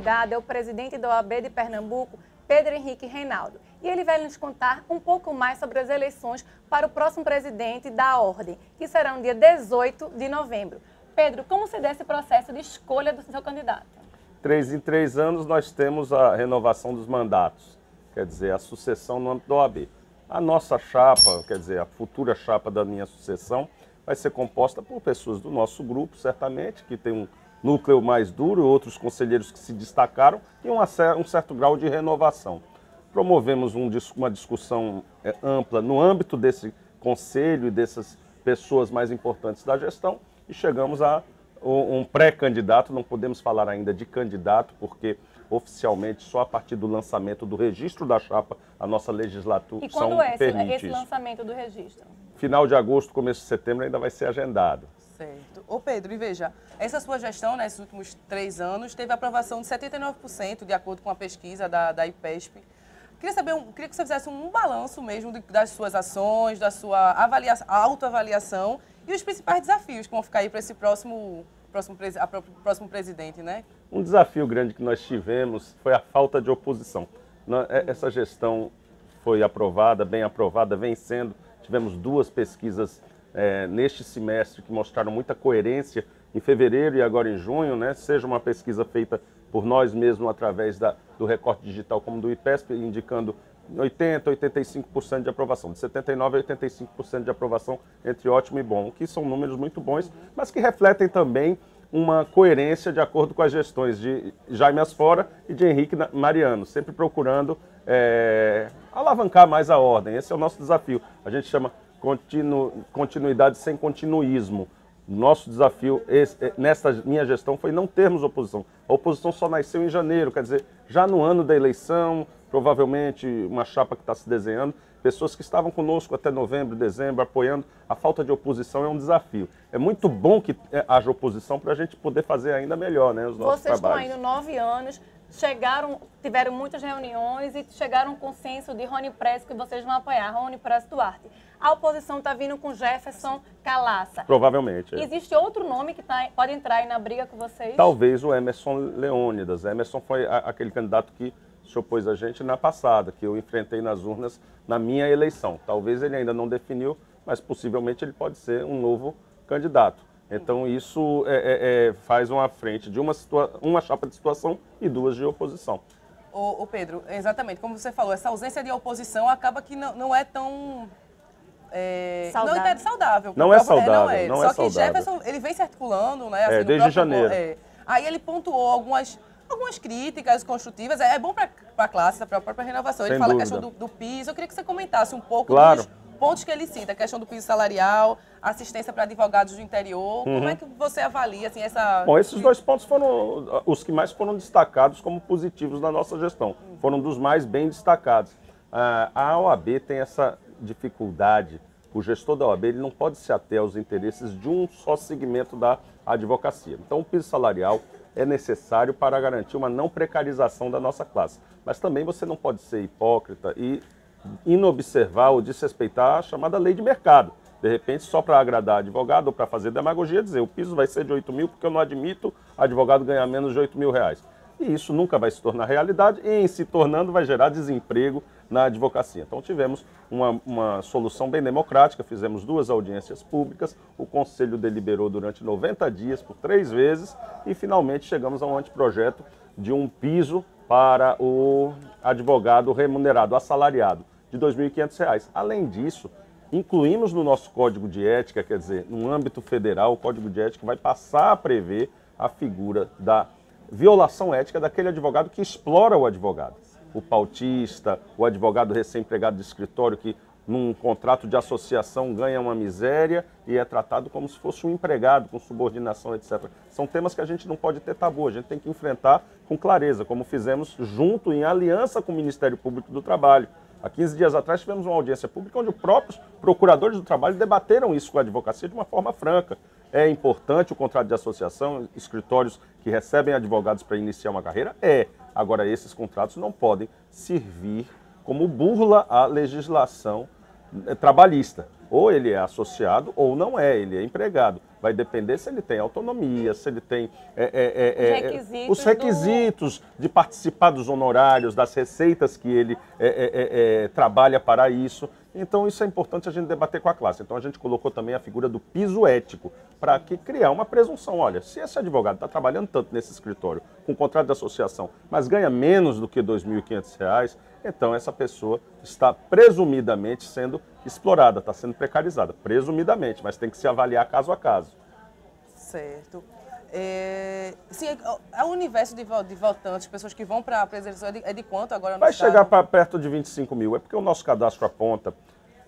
convidado é o presidente da OAB de Pernambuco, Pedro Henrique Reinaldo. E ele vai nos contar um pouco mais sobre as eleições para o próximo presidente da Ordem, que será no dia 18 de novembro. Pedro, como se dá esse processo de escolha do seu candidato? 3 em 3 anos nós temos a renovação dos mandatos, quer dizer, a sucessão no âmbito da OAB. A nossa chapa, quer dizer, a futura chapa da minha sucessão, vai ser composta por pessoas do nosso grupo, certamente, que tem um núcleo mais duro, outros conselheiros que se destacaram e um certo grau de renovação. Promovemos uma discussão ampla no âmbito desse conselho e dessas pessoas mais importantes da gestão e chegamos a um pré-candidato. Não podemos falar ainda de candidato, porque oficialmente só a partir do lançamento do registro da chapa a nossa legislação permite. E quando é esse lançamento do registro? Final de agosto, começo de setembro ainda vai ser agendado. Certo. Ô Pedro, e veja, essa sua gestão, nesses últimos 3 anos, teve aprovação de 79%, de acordo com a pesquisa da IPESP. Queria que você fizesse um balanço mesmo das suas ações, da sua autoavaliação e os principais desafios que vão ficar aí para esse próximo presidente, né? Um desafio grande que nós tivemos foi a falta de oposição. Essa gestão foi aprovada, bem aprovada, vem sendo. Tivemos 2 pesquisas neste semestre que mostraram muita coerência em fevereiro e agora em junho, né? Seja uma pesquisa feita por nós mesmos através do recorte digital como do IPESP, indicando 80%, 85% de aprovação, de 79% a 85% de aprovação entre ótimo e bom, que são números muito bons, mas que refletem também uma coerência de acordo com as gestões de Jaime Asfora e de Henrique Mariano, sempre procurando alavancar mais a ordem. Esse é o nosso desafio. A gente chama continuidade sem continuismo. Nosso desafio nesta minha gestão foi não termos oposição. A oposição só nasceu em janeiro, quer dizer, já no ano da eleição, provavelmente uma chapa que está se desenhando, pessoas que estavam conosco até novembro, dezembro, apoiando. A falta de oposição é um desafio. É muito bom que haja oposição para a gente poder fazer ainda melhor, né, os nossos trabalhos. Vocês trabalhos. estão aí no 9 anos, tiveram muitas reuniões e chegaram a um consenso de Rony Prestes que vocês vão apoiar, Rony Prestes Duarte. A oposição está vindo com Jefferson Calaça. Provavelmente. Existe outro nome que pode entrar aí na briga com vocês? Talvez o Emerson Leônidas. Emerson foi aquele candidato que se opôs a gente na passada, que eu enfrentei nas urnas na minha eleição. Talvez ele ainda não definiu, mas possivelmente ele pode ser um novo candidato. Então isso faz uma frente de uma chapa de situação e 2 de oposição. Ô Pedro, exatamente, como você falou, essa ausência de oposição acaba que não é tão... saudável. Não é saudável. Não é. Só que Jefferson, ele vem se articulando, né? Assim, desde janeiro. Aí ele pontuou algumas críticas construtivas. É bom para a classe, para a própria renovação. Ele fala a questão do piso. Eu queria que você comentasse um pouco dos pontos que ele cita. A questão do piso salarial, assistência para advogados do interior. Como é que você avalia assim, essa... Bom, esses 2 pontos foram os que mais foram destacados como positivos na nossa gestão. Foram dos mais bem destacados. A OAB tem essa dificuldade. O gestor da OAB ele não pode se ater aos interesses de um só segmento da advocacia. Então, o piso salarial é necessário para garantir uma não precarização da nossa classe. Mas também você não pode ser hipócrita e inobservar ou desrespeitar a chamada lei de mercado. De repente, só para agradar advogado ou para fazer demagogia, dizer o piso vai ser de 8 mil porque eu não admito advogado ganhar menos de 8 mil reais. E isso nunca vai se tornar realidade e, em se tornando, vai gerar desemprego na advocacia. Então, tivemos uma solução bem democrática, fizemos 2 audiências públicas, o Conselho deliberou durante 90 dias, por 3 vezes, e finalmente chegamos a um anteprojeto de um piso para o advogado remunerado, assalariado, de R$ 2.500. Além disso, incluímos no nosso Código de Ética, quer dizer, no âmbito federal, o Código de Ética vai passar a prever a figura da violação ética daquele advogado que explora o advogado. O pautista, o advogado recém-empregado de escritório que num contrato de associação ganha uma miséria e é tratado como se fosse um empregado, com subordinação, etc. São temas que a gente não pode ter tabu, a gente tem que enfrentar com clareza, como fizemos junto, em aliança com o Ministério Público do Trabalho. Há 15 dias atrás tivemos uma audiência pública onde os próprios procuradores do trabalho debateram isso com a advocacia de uma forma franca. É importante o contrato de associação, escritórios que recebem advogados para iniciar uma carreira? Agora, esses contratos não podem servir como burla à legislação trabalhista. Ou ele é associado ou não é, ele é empregado. vai depender se ele tem autonomia, se ele tem Requisitos os requisitos de participar dos honorários, das receitas que ele trabalha para isso. Então isso é importante a gente debater com a classe. Então a gente colocou também a figura do piso ético, para que criar uma presunção. Olha, se esse advogado está trabalhando tanto nesse escritório, com contrato de associação, mas ganha menos do que R$ 2.500, então essa pessoa está presumidamente sendo explorada, está sendo precarizada. Presumidamente, mas tem que se avaliar caso a caso. Certo. Sim, o universo de votantes, pessoas que vão para a eleição, é de quanto agora no Vai estado? chegar para perto de 25 mil. É porque o nosso cadastro aponta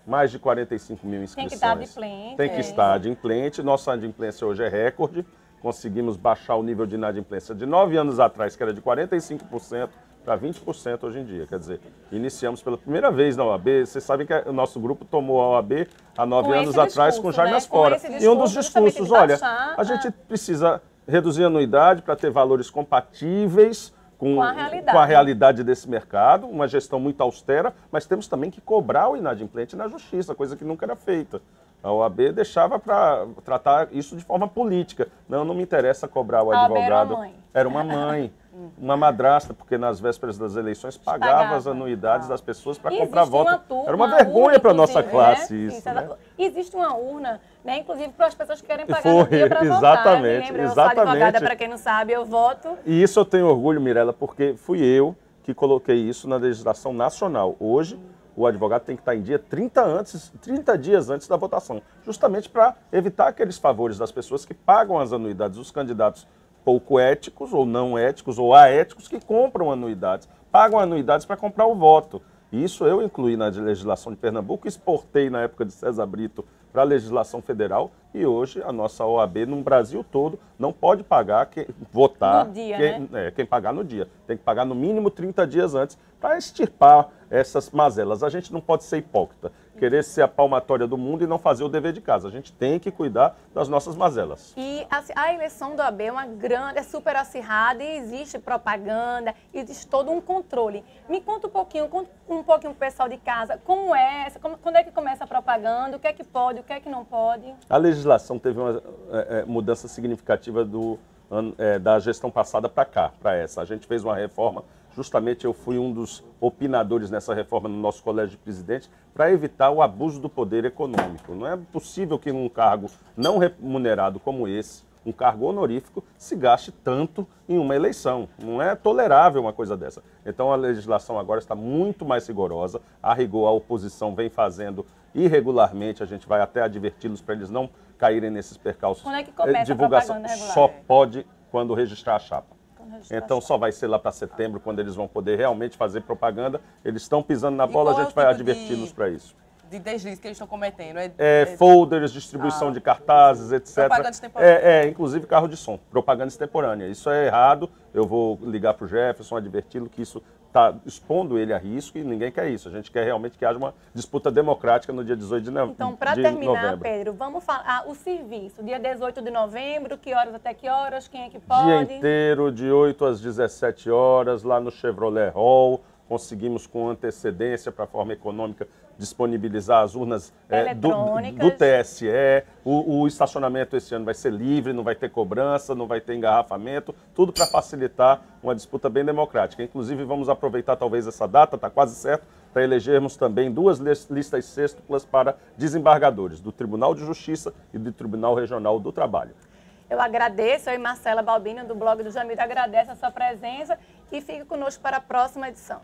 mais de 45 mil inscrições. Tem que estar adimplente. Tem que estar adimplente. Nossa adimplência hoje é recorde. Conseguimos baixar o nível de inadimplência de 9 anos atrás, que era de 45%, para 20% hoje em dia. Quer dizer, iniciamos pela primeira vez na OAB. Vocês sabem que o nosso grupo tomou a OAB há 9 anos atrás com Jaime Asfora. E um dos discursos, olha, a gente precisa reduzir a anuidade para ter valores compatíveis com a realidade desse mercado, uma gestão muito austera, mas temos também que cobrar o inadimplente na justiça, coisa que nunca era feita. A OAB deixava para tratar isso de forma política. Não me interessa cobrar o advogado. Era uma mãe, uma madrasta, porque nas vésperas das eleições pagava as anuidades das pessoas para comprar voto. Era uma vergonha para a nossa classe isso. Né? Existe uma urna, né, inclusive para as pessoas que querem pagar no dia para votar. Eu sou advogada, para quem não sabe, eu voto. E isso eu tenho orgulho, Mirella, porque fui eu que coloquei isso na legislação nacional. Hoje, o advogado tem que estar em dia 30 dias antes da votação, justamente para evitar aqueles favores das pessoas que pagam as anuidades, os candidatos pouco éticos ou não éticos ou aéticos que compram anuidades, pagam anuidades para comprar o voto. Isso eu incluí na legislação de Pernambuco, exportei na época de César Brito para a legislação federal e hoje a nossa OAB no Brasil todo não pode pagar votar no dia, quem pagar no dia. Tem que pagar no mínimo 30 dias antes para extirpar essas mazelas. A gente não pode ser hipócrita, querer ser a palmatória do mundo e não fazer o dever de casa. A gente tem que cuidar das nossas mazelas. E a eleição do OAB é super acirrada e existe propaganda, existe todo um controle. Me conta um pouquinho pro pessoal de casa, quando é que começa a propaganda, o que é que pode, o que é que não pode? A legislação teve uma mudança significativa da gestão passada para cá, para essa. A gente fez uma reforma. Justamente eu fui um dos opinadores nessa reforma no nosso colégio de presidente para evitar o abuso do poder econômico. Não é possível que num cargo não remunerado como esse, um cargo honorífico, se gaste tanto em uma eleição. Não é tolerável uma coisa dessa. Então a legislação agora está muito mais rigorosa. A rigor, a oposição vem fazendo irregularmente, a gente vai até adverti-los para eles não caírem nesses percalços. Quando é que começa divulgação a propaganda regular? Só pode quando registrar a chapa. Então só vai ser lá para setembro, quando eles vão poder realmente fazer propaganda. Eles estão pisando na bola, a gente vai adverti-los para isso. De deslize que eles estão cometendo? Folders, distribuição de cartazes, etc. Propaganda extemporânea. Inclusive carro de som, propaganda extemporânea. Isso é errado, eu vou ligar para o Jefferson, adverti-lo que isso está expondo ele a risco e ninguém quer isso. A gente quer realmente que haja uma disputa democrática no dia 18 de novembro. Então, para terminar, Pedro, vamos falar o serviço. Dia 18 de novembro, que horas até que horas, quem é que pode? Dia inteiro, de 8 às 17 horas, lá no Chevrolet Hall. Conseguimos com antecedência para a forma econômica disponibilizar as urnas do TSE. O estacionamento esse ano vai ser livre, não vai ter cobrança, não vai ter engarrafamento, tudo para facilitar uma disputa bem democrática. Inclusive vamos aproveitar talvez essa data, está quase certo, para elegermos também 2 listas sextuplas para desembargadores do Tribunal de Justiça e do Tribunal Regional do Trabalho. Eu agradeço, eu e Marcela Balbino, do blog do Jamil, agradeço a sua presença e fique conosco para a próxima edição.